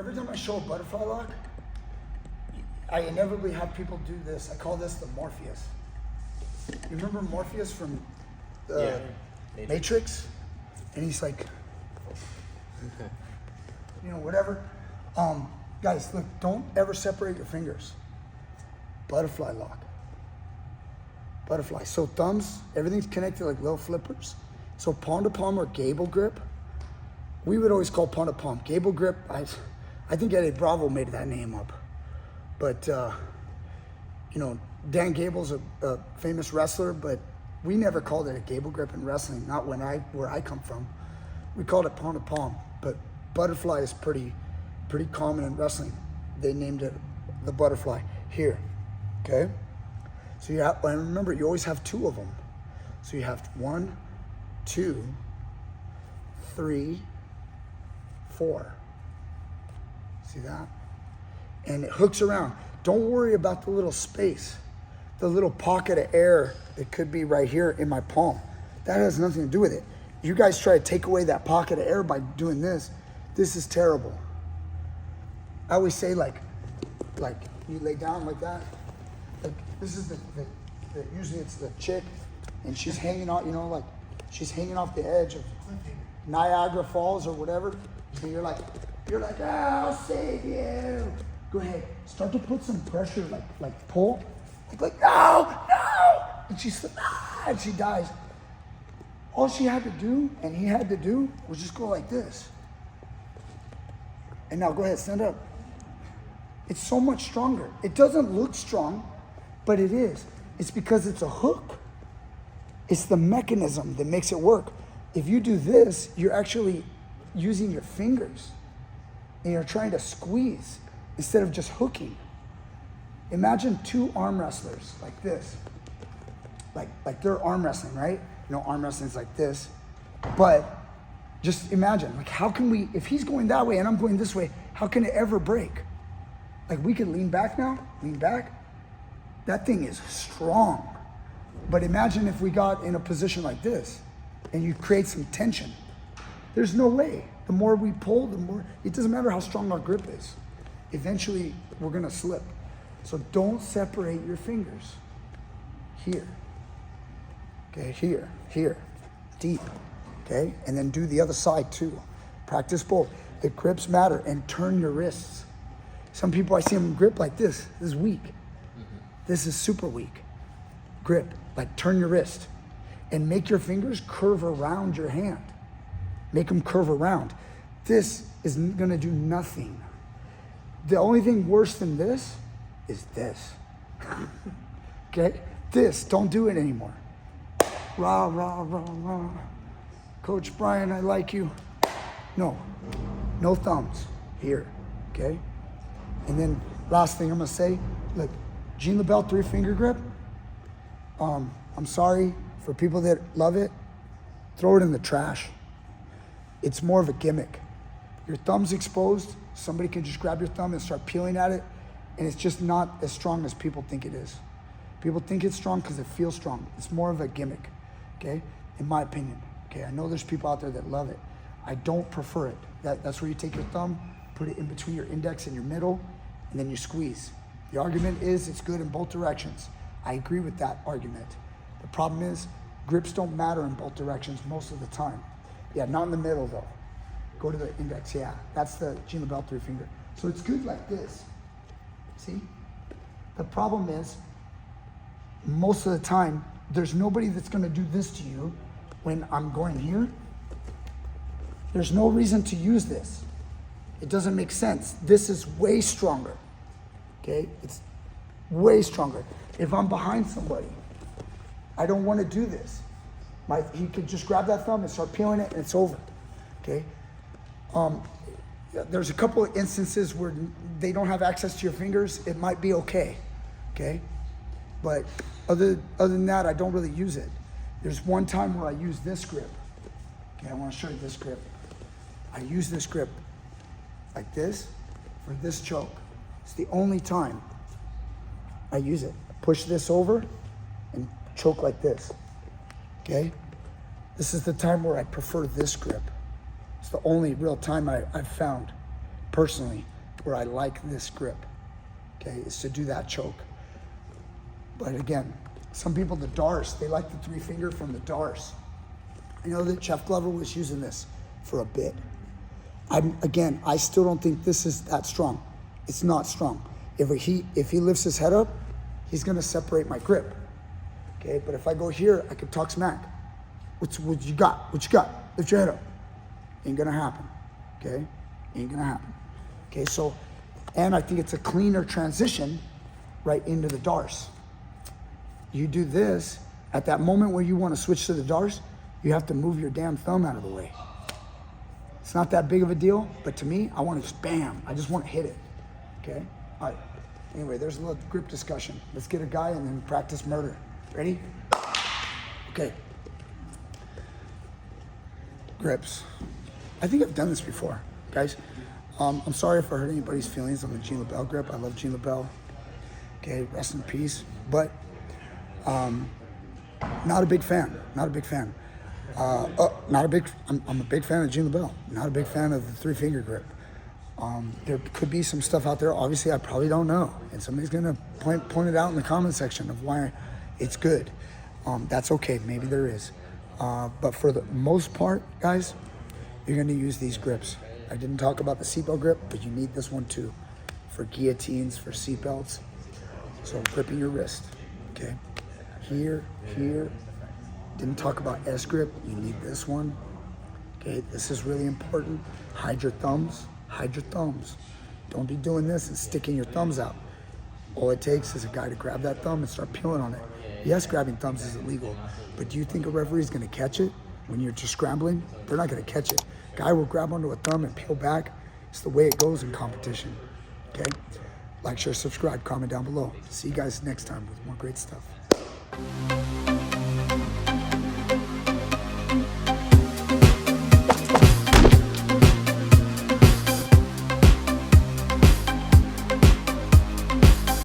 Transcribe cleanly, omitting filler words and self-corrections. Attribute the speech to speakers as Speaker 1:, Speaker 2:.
Speaker 1: every time I show a butterfly lock, I inevitably have people do this. I call this the Morpheus. You remember Morpheus from the Matrix? And he's like, you know, whatever. Guys, look, don't ever separate your fingers. Butterfly lock. Butterfly. So thumbs, everything's connected like little flippers. So palm to palm or gable grip. We would always call palm to palm. Gable grip, I think Eddie Bravo made that name up. But, you know, Dan Gable's a famous wrestler, but we never called it a gable grip in wrestling, not where I come from. We called it palm to palm, but butterfly is pretty common in wrestling. They named it the butterfly here, okay? So you have, and remember, you always have two of them. So you have 1, 2, 3, 4. See that? And it hooks around. Don't worry about the little space, the little pocket of air that could be right here in my palm. That has nothing to do with it. You guys try to take away that pocket of air by doing this. This is terrible. I always say like you lay down like that. Like this is the usually it's the chick and she's hanging out, you know, like she's hanging off the edge of Niagara Falls or whatever. So you're like, I'll save you. Go ahead, start to put some pressure, like pull, like no, and and she dies. All she had to do, and he had to do, was just go like this. And now go ahead, stand up. It's so much stronger. It doesn't look strong, but it is. It's because it's a hook. It's the mechanism that makes it work. If you do this, you're actually using your fingers and you're trying to squeeze instead of just hooking. Imagine two arm wrestlers like this. Like they're arm wrestling, right? You know, arm wrestling is like this. But just imagine, like how can we, if he's going that way and I'm going this way, how can it ever break? Like we can lean back now, lean back. That thing is strong. But imagine if we got in a position like this and you create some tension. There's no way. The more we pull, the more, it doesn't matter how strong our grip is. Eventually we're gonna slip. So don't separate your fingers. Here. Okay, here, deep, okay? And then do the other side too. Practice both. The grips matter, and turn your wrists. Some people, I see them grip like this. This is weak. This is super weak. Grip, like turn your wrist. And make your fingers curve around your hand. Make them curve around. This is gonna do nothing. The only thing worse than this is this. Okay? This, don't do it anymore. Rah, rah, rah, rah. Coach Brian, I like you. No thumbs here, okay? And then last thing I'm gonna say, look, Jean LaBelle 3-finger grip. I'm sorry for people that love it, throw it in the trash. It's more of a gimmick. Your thumb's exposed, somebody can just grab your thumb and start peeling at it, and it's just not as strong as people think it is. People think it's strong because it feels strong. It's more of a gimmick, okay? In my opinion, okay? I know there's people out there that love it. I don't prefer it. That's where you take your thumb, put it in between your index and your middle, and then you squeeze. The argument is it's good in both directions. I agree with that argument. The problem is grips don't matter in both directions most of the time. Yeah, not in the middle though. Go to the index, yeah. That's the Jean LaBelle 3-finger. So it's good like this, see? The problem is, most of the time, there's nobody that's gonna do this to you when I'm going here. There's no reason to use this. It doesn't make sense. This is way stronger, okay? It's way stronger. If I'm behind somebody, I don't wanna do this. He could just grab that thumb and start peeling it and it's over, okay? There's a couple of instances where they don't have access to your fingers. It might be okay? But other than that, I don't really use it. There's one time where I use this grip. Okay, I want to show you this grip. I use this grip like this for this choke. It's the only time I use it. Push this over and choke like this, okay? This is the time where I prefer this grip. It's the only real time I've found personally where I like this grip, okay, is to do that choke. But again, some people, the Dars, they like the 3-finger from the Dars. I know that Jeff Glover was using this for a bit. I still don't think this is that strong. It's not strong. If he lifts his head up, he's gonna separate my grip. Okay, but if I go here, I could talk smack. What you got? What you got? Lift your head up. Ain't gonna happen. Okay, ain't gonna happen. Okay, so, and I think it's a cleaner transition right into the Dars. You do this at that moment where you want to switch to the Dars, you have to move your damn thumb out of the way. It's not that big of a deal, but to me, I want to just bam. I just want to hit it. Okay? All right. Anyway, there's a little grip discussion. Let's get a guy and then practice murder. Ready? Okay. Grips. I think I've done this before, guys. I'm sorry if I hurt anybody's feelings on the Jean LaBelle grip. I love Jean LaBelle. Okay, rest in peace. But not a big fan. Not a big fan. I'm a big fan of Jean LaBelle. Not a big fan of the 3-finger grip. There could be some stuff out there. Obviously, I probably don't know, and somebody's gonna point it out in the comment section of why it's good. That's okay. Maybe there is. But for the most part, guys, you're gonna use these grips. I didn't talk about the seatbelt grip, but you need this one too, for guillotines, for seatbelts. So gripping your wrist, okay? Here. Didn't talk about S grip, you need this one. Okay, this is really important. Hide your thumbs. Don't be doing this and sticking your thumbs out. All it takes is a guy to grab that thumb and start peeling on it. Yes, grabbing thumbs is illegal, but do you think a referee is gonna catch it when you're just scrambling? They're not gonna catch it. Guy will grab onto a thumb and peel back. It's the way it goes in competition, okay? Like, share, subscribe, comment down below. See you guys next time with more great stuff.